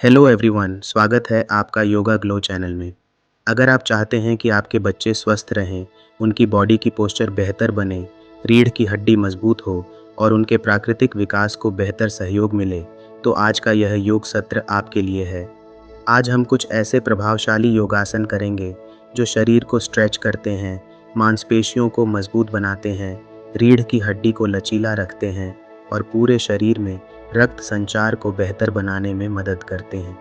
Hello everyone, स्वागत है आपका योगा ग्लो चैनल में। अगर आप चाहते हैं कि आपके बच्चे स्वस्थ रहें, उनकी बॉडी की पोस्चर बेहतर बने, रीढ़ की हड्डी मजबूत हो और उनके प्राकृतिक विकास को बेहतर सहयोग मिले, तो आज का यह योग सत्र आपके लिए है। आज हम कुछ ऐसे प्रभावशाली योगासन करेंगे जो शरीर को स्ट्रेच करते हैं, मांसपेशियों को मजबूत बनाते हैं, रीढ़ की हड्डी को लचीला रखते हैं और पूरे शरीर में रक्त संचार को बेहतर बनाने में मदद करते हैं।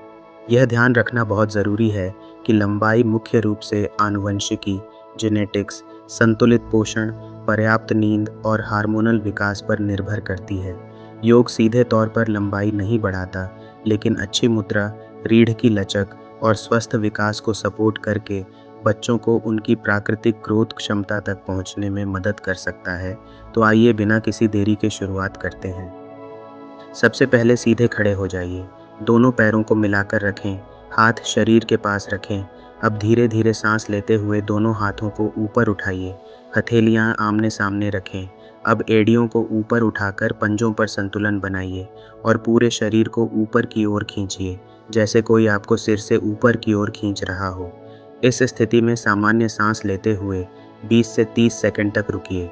यह ध्यान रखना बहुत ज़रूरी है कि लंबाई मुख्य रूप से आनुवंशिकी, जेनेटिक्स, संतुलित पोषण, पर्याप्त नींद और हार्मोनल विकास पर निर्भर करती है। योग सीधे तौर पर लंबाई नहीं बढ़ाता, लेकिन अच्छी मुद्रा, रीढ़ की लचक और स्वस्थ विकास को सपोर्ट करके बच्चों को उनकी प्राकृतिक ग्रोथ क्षमता तक पहुंचने में मदद कर सकता है। तो आइए बिना किसी देरी के शुरुआत करते हैं। सबसे पहले सीधे खड़े हो जाइए। दोनों पैरों को मिलाकर रखें, हाथ शरीर के पास रखें। अब धीरे धीरे सांस लेते हुए दोनों हाथों को ऊपर उठाइए। हथेलियां आमने सामने रखें। अब एड़ियों को ऊपर उठाकर पंजों पर संतुलन बनाइए और पूरे शरीर को ऊपर की ओर खींचिए, जैसे कोई आपको सिर से ऊपर की ओर खींच रहा हो। इस स्थिति में सामान्य सांस लेते हुए 20 से 30 सेकंड तक रुकिए।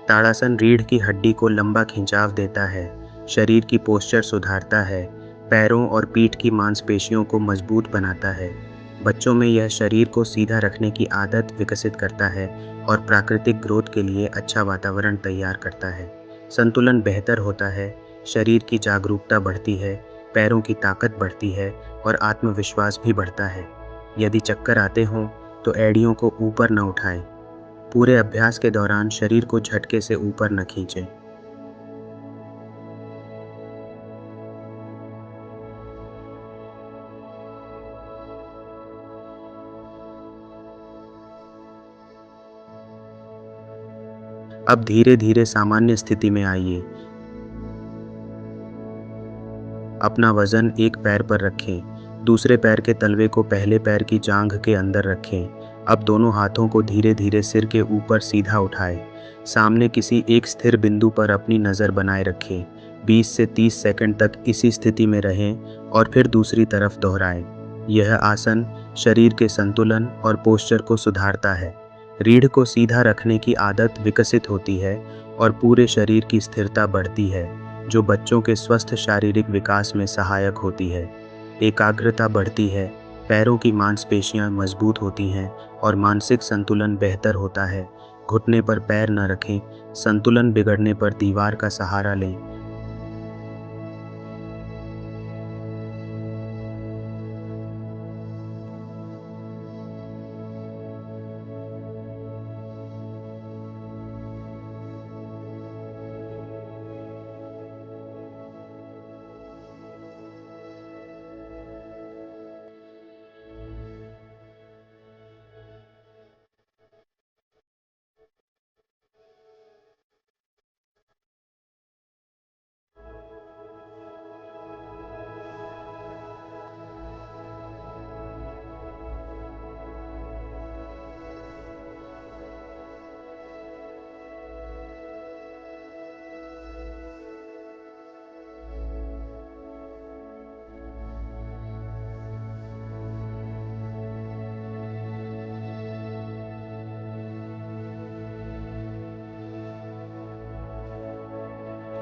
ताड़ासन रीढ़ की हड्डी को लंबा खिंचाव देता है, शरीर की पोस्चर सुधारता है, पैरों और पीठ की मांसपेशियों को मजबूत बनाता है। बच्चों में यह शरीर को सीधा रखने की आदत विकसित करता है और प्राकृतिक ग्रोथ के लिए अच्छा वातावरण तैयार करता है। संतुलन बेहतर होता है, शरीर की जागरूकता बढ़ती है, पैरों की ताकत बढ़ती है और आत्मविश्वास भी बढ़ता है। यदि चक्कर आते हों तो एड़ियों को ऊपर न उठाएं। पूरे अभ्यास के दौरान शरीर को झटके से ऊपर न खींचें। अब धीरे धीरे सामान्य स्थिति में आइए। अपना वजन एक पैर पर रखें, दूसरे पैर के तलवे को पहले पैर की जांघ के अंदर रखें। अब दोनों हाथों को धीरे धीरे सिर के ऊपर सीधा उठाएं। सामने किसी एक स्थिर बिंदु पर अपनी नज़र बनाए रखें। 20 से 30 सेकंड तक इसी स्थिति में रहें और फिर दूसरी तरफ दोहराएं। यह आसन शरीर के संतुलन और पोस्चर को सुधारता है। रीढ़ को सीधा रखने की आदत विकसित होती है और पूरे शरीर की स्थिरता बढ़ती है, जो बच्चों के स्वस्थ शारीरिक विकास में सहायक होती है। एकाग्रता बढ़ती है, पैरों की मांसपेशियां मजबूत होती हैं और मानसिक संतुलन बेहतर होता है। घुटने पर पैर न रखें, संतुलन बिगड़ने पर दीवार का सहारा लें।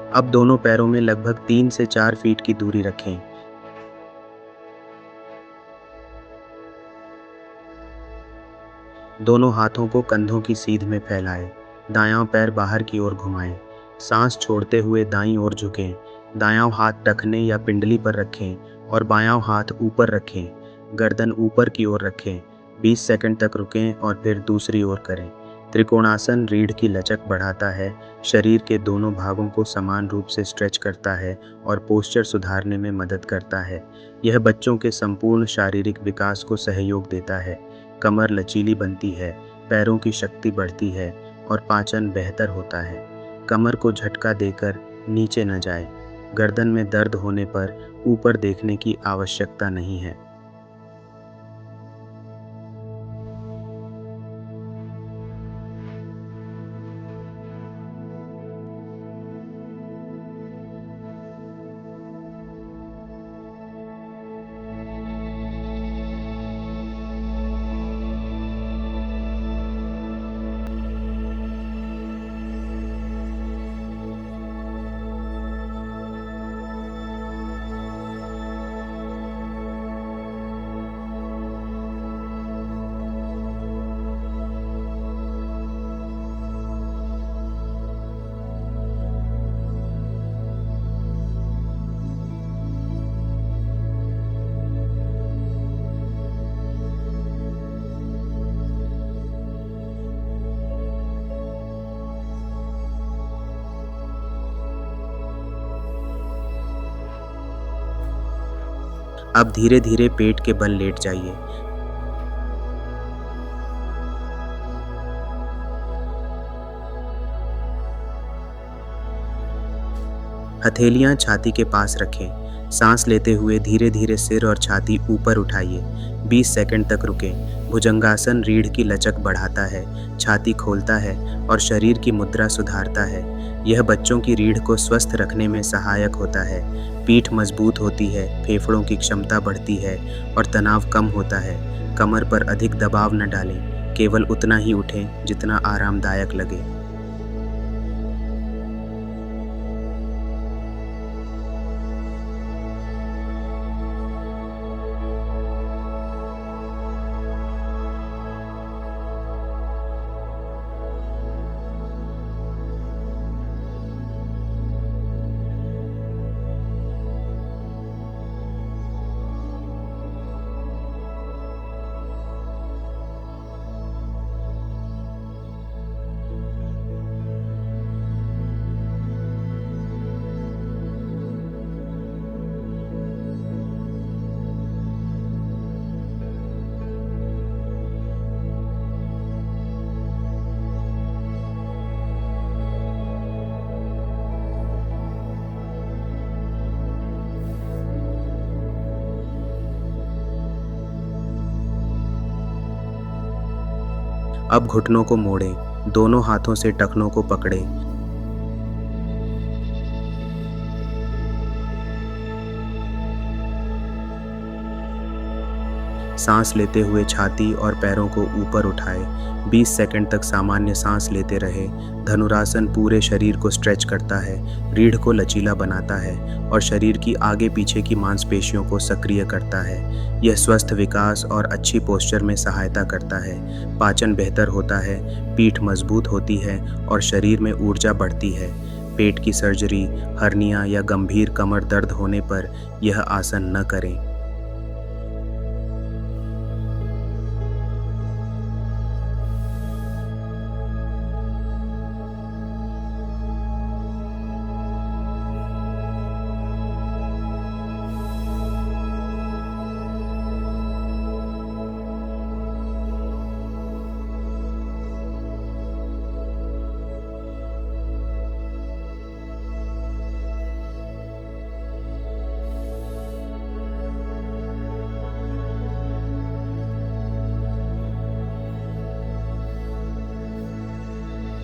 अब दोनों पैरों में लगभग 3 से 4 फीट की दूरी रखें। दोनों हाथों को कंधों की सीध में फैलाएं। दायां पैर बाहर की ओर घुमाएं। सांस छोड़ते हुए दाईं ओर झुकें। दायां हाथ टखने या पिंडली पर रखें और बायां हाथ ऊपर रखें। गर्दन ऊपर की ओर रखें। 20 सेकंड तक रुकें और फिर दूसरी ओर करें। त्रिकोणासन रीढ़ की लचक बढ़ाता है, शरीर के दोनों भागों को समान रूप से स्ट्रेच करता है और पोस्चर सुधारने में मदद करता है। यह बच्चों के संपूर्ण शारीरिक विकास को सहयोग देता है। कमर लचीली बनती है, पैरों की शक्ति बढ़ती है और पाचन बेहतर होता है। कमर को झटका देकर नीचे न जाए। गर्दन में दर्द होने पर ऊपर देखने की आवश्यकता नहीं है। अब धीरे धीरे पेट के बल लेट जाइए। हथेलियां छाती के पास रखें। सांस लेते हुए धीरे धीरे सिर और छाती ऊपर उठाइए। 20 सेकंड तक रुकें। भुजंगासन रीढ़ की लचक बढ़ाता है, छाती खोलता है और शरीर की मुद्रा सुधारता है। यह बच्चों की रीढ़ को स्वस्थ रखने में सहायक होता है। पीठ मजबूत होती है, फेफड़ों की क्षमता बढ़ती है और तनाव कम होता है। कमर पर अधिक दबाव न डालें, केवल उतना ही उठें जितना आरामदायक लगे। अब घुटनों को मोड़ें, दोनों हाथों से टखनों को पकड़ें। सांस लेते हुए छाती और पैरों को ऊपर उठाएं। 20 सेकंड तक सामान्य सांस लेते रहें। धनुरासन पूरे शरीर को स्ट्रेच करता है, रीढ़ को लचीला बनाता है और शरीर की आगे पीछे की मांसपेशियों को सक्रिय करता है। यह स्वस्थ विकास और अच्छी पोस्चर में सहायता करता है। पाचन बेहतर होता है, पीठ मजबूत होती है और शरीर में ऊर्जा बढ़ती है। पेट की सर्जरी, हर्निया या गंभीर कमर दर्द होने पर यह आसन न करें।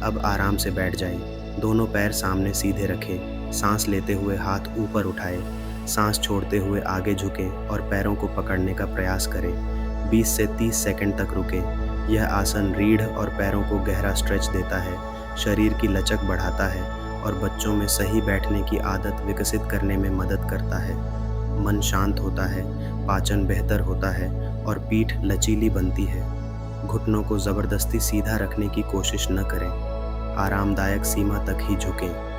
अब आराम से बैठ जाएं। दोनों पैर सामने सीधे रखें। सांस लेते हुए हाथ ऊपर उठाएं। सांस छोड़ते हुए आगे झुकें और पैरों को पकड़ने का प्रयास करें। 20 से 30 सेकंड तक रुकें। यह आसन रीढ़ और पैरों को गहरा स्ट्रेच देता है, शरीर की लचक बढ़ाता है और बच्चों में सही बैठने की आदत विकसित करने में मदद करता है। मन शांत होता है, पाचन बेहतर होता है और पीठ लचीली बनती है। घुटनों को ज़बरदस्ती सीधा रखने की कोशिश न करें। आरामदायक सीमा तक ही झुकें।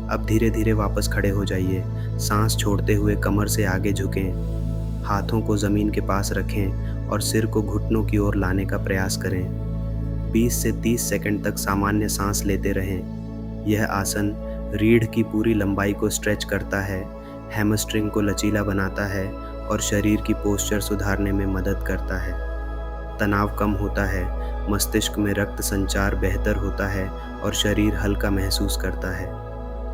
अब धीरे धीरे वापस खड़े हो जाइए। सांस छोड़ते हुए कमर से आगे झुकें। हाथों को ज़मीन के पास रखें और सिर को घुटनों की ओर लाने का प्रयास करें। 20 से 30 सेकंड तक सामान्य सांस लेते रहें। यह आसन रीढ़ की पूरी लंबाई को स्ट्रेच करता है, हैमस्ट्रिंग को लचीला बनाता है और शरीर की पोस्चर सुधारने में मदद करता है। तनाव कम होता है, मस्तिष्क में रक्त संचार बेहतर होता है और शरीर हल्का महसूस करता है।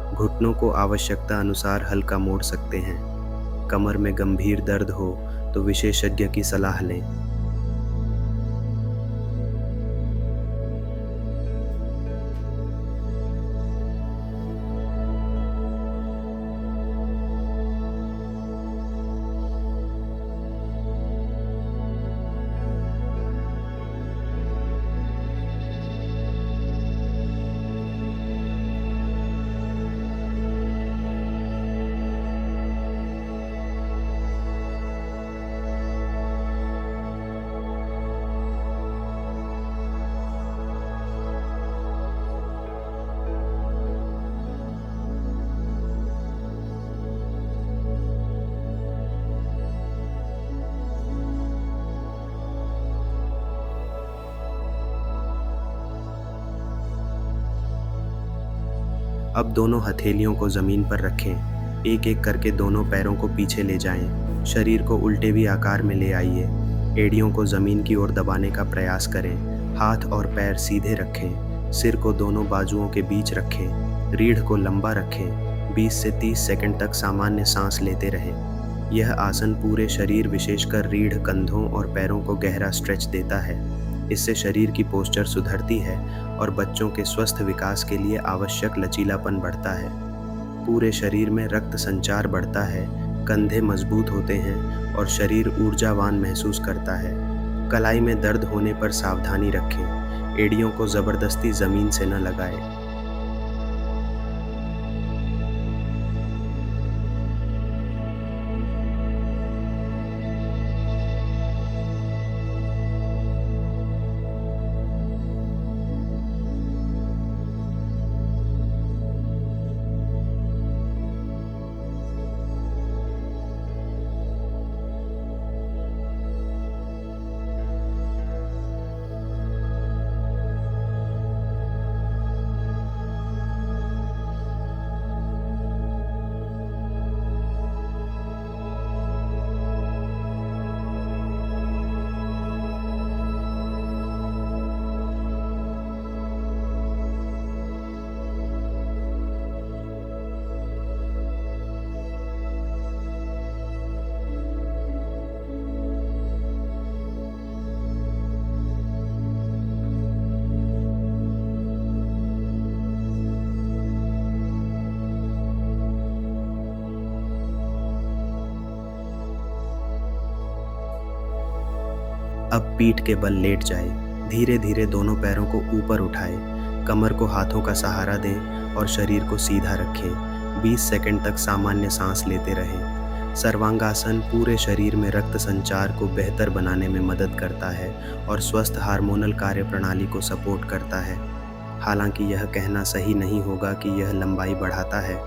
घुटनों को आवश्यकता अनुसार हल्का मोड़ सकते हैं। कमर में गंभीर दर्द हो तो विशेषज्ञ की सलाह लें। अब दोनों हथेलियों को ज़मीन पर रखें। एक एक करके दोनों पैरों को पीछे ले जाएं। शरीर को उल्टे भी आकार में ले आइए। एड़ियों को ज़मीन की ओर दबाने का प्रयास करें। हाथ और पैर सीधे रखें। सिर को दोनों बाजुओं के बीच रखें। रीढ़ को लंबा रखें। 20 से 30 सेकंड तक सामान्य सांस लेते रहें। यह आसन पूरे शरीर, विशेषकर रीढ़, कंधों और पैरों को गहरा स्ट्रेच देता है। इससे शरीर की पोस्चर सुधरती है और बच्चों के स्वस्थ विकास के लिए आवश्यक लचीलापन बढ़ता है। पूरे शरीर में रक्त संचार बढ़ता है, कंधे मजबूत होते हैं और शरीर ऊर्जावान महसूस करता है। कलाई में दर्द होने पर सावधानी रखें। एड़ियों को ज़बरदस्ती ज़मीन से न लगाएं। अब पीठ के बल लेट जाए। धीरे धीरे दोनों पैरों को ऊपर उठाएं। कमर को हाथों का सहारा दें और शरीर को सीधा रखें। 20 सेकंड तक सामान्य सांस लेते रहें। सर्वांगासन पूरे शरीर में रक्त संचार को बेहतर बनाने में मदद करता है और स्वस्थ हार्मोनल कार्यप्रणाली को सपोर्ट करता है। हालांकि यह कहना सही नहीं होगा कि यह लंबाई बढ़ाता है,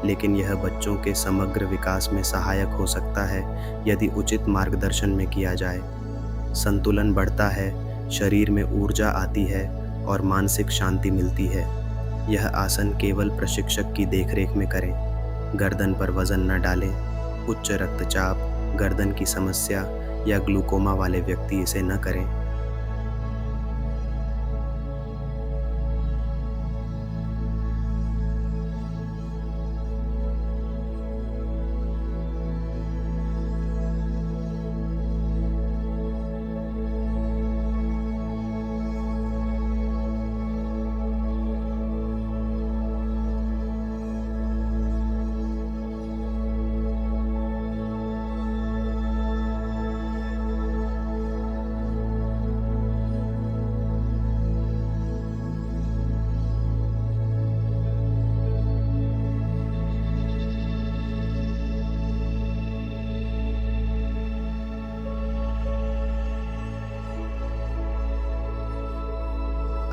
लेकिन यह बच्चों के समग्र विकास में सहायक हो सकता है यदि उचित मार्गदर्शन में किया जाए। संतुलन बढ़ता है, शरीर में ऊर्जा आती है और मानसिक शांति मिलती है। यह आसन केवल प्रशिक्षक की देखरेख में करें। गर्दन पर वजन न डालें। उच्च रक्तचाप, गर्दन की समस्या या ग्लूकोमा वाले व्यक्ति इसे न करें।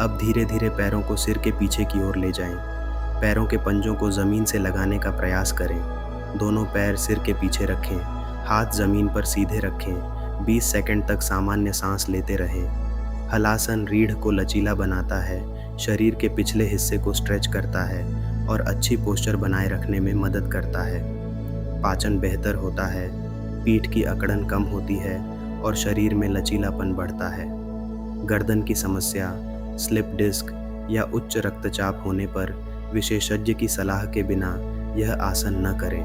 अब धीरे धीरे पैरों को सिर के पीछे की ओर ले जाएं। पैरों के पंजों को ज़मीन से लगाने का प्रयास करें। दोनों पैर सिर के पीछे रखें। हाथ ज़मीन पर सीधे रखें। 20 सेकंड तक सामान्य सांस लेते रहें। हलासन रीढ़ को लचीला बनाता है, शरीर के पिछले हिस्से को स्ट्रेच करता है और अच्छी पोस्चर बनाए रखने में मदद करता है। पाचन बेहतर होता है, पीठ की अकड़न कम होती है और शरीर में लचीलापन बढ़ता है। गर्दन की समस्या, स्लिप डिस्क या उच्च रक्तचाप होने पर विशेषज्ञ की सलाह के बिना यह आसन न करें।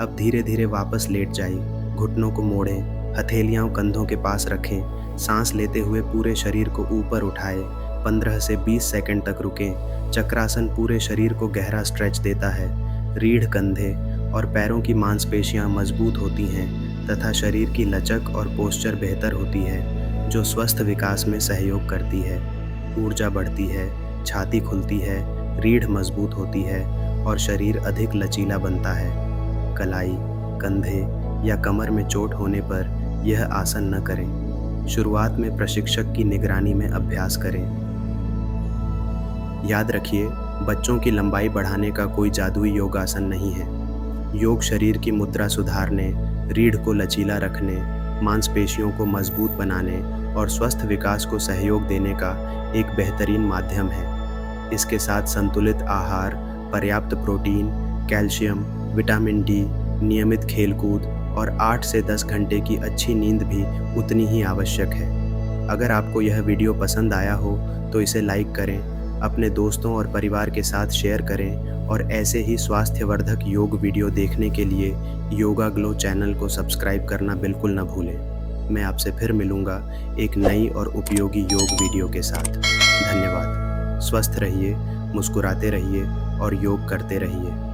अब धीरे धीरे वापस लेट जाइए। घुटनों को मोड़ें, हथेलियां कंधों के पास रखें। सांस लेते हुए पूरे शरीर को ऊपर उठाएं। 15 से 20 सेकंड तक रुकें। चक्रासन पूरे शरीर को गहरा स्ट्रेच देता है। रीढ़, कंधे और पैरों की मांसपेशियां मजबूत होती हैं तथा शरीर की लचक और पोस्चर बेहतर होती है, जो स्वस्थ विकास में सहयोग करती है। ऊर्जा बढ़ती है, छाती खुलती है, रीढ़ मजबूत होती है और शरीर अधिक लचीला बनता है। कलाई, कंधे या कमर में चोट होने पर यह आसन न करें। शुरुआत में प्रशिक्षक की निगरानी में अभ्यास करें। याद रखिए, बच्चों की लंबाई बढ़ाने का कोई जादुई योगासन नहीं है। योग शरीर की मुद्रा सुधारने, रीढ़ को लचीला रखने, मांसपेशियों को मजबूत बनाने और स्वस्थ विकास को सहयोग देने का एक बेहतरीन माध्यम है। इसके साथ संतुलित आहार, पर्याप्त प्रोटीन, कैल्शियम, विटामिन डी, नियमित खेलकूद और 8 से 10 घंटे की अच्छी नींद भी उतनी ही आवश्यक है। अगर आपको यह वीडियो पसंद आया हो तो इसे लाइक करें, अपने दोस्तों और परिवार के साथ शेयर करें और ऐसे ही स्वास्थ्यवर्धक योग वीडियो देखने के लिए योगा ग्लो चैनल को सब्सक्राइब करना बिल्कुल न भूलें। मैं आपसे फिर मिलूँगा एक नई और उपयोगी योग वीडियो के साथ। धन्यवाद। स्वस्थ रहिए, मुस्कुराते रहिए और योग करते रहिए।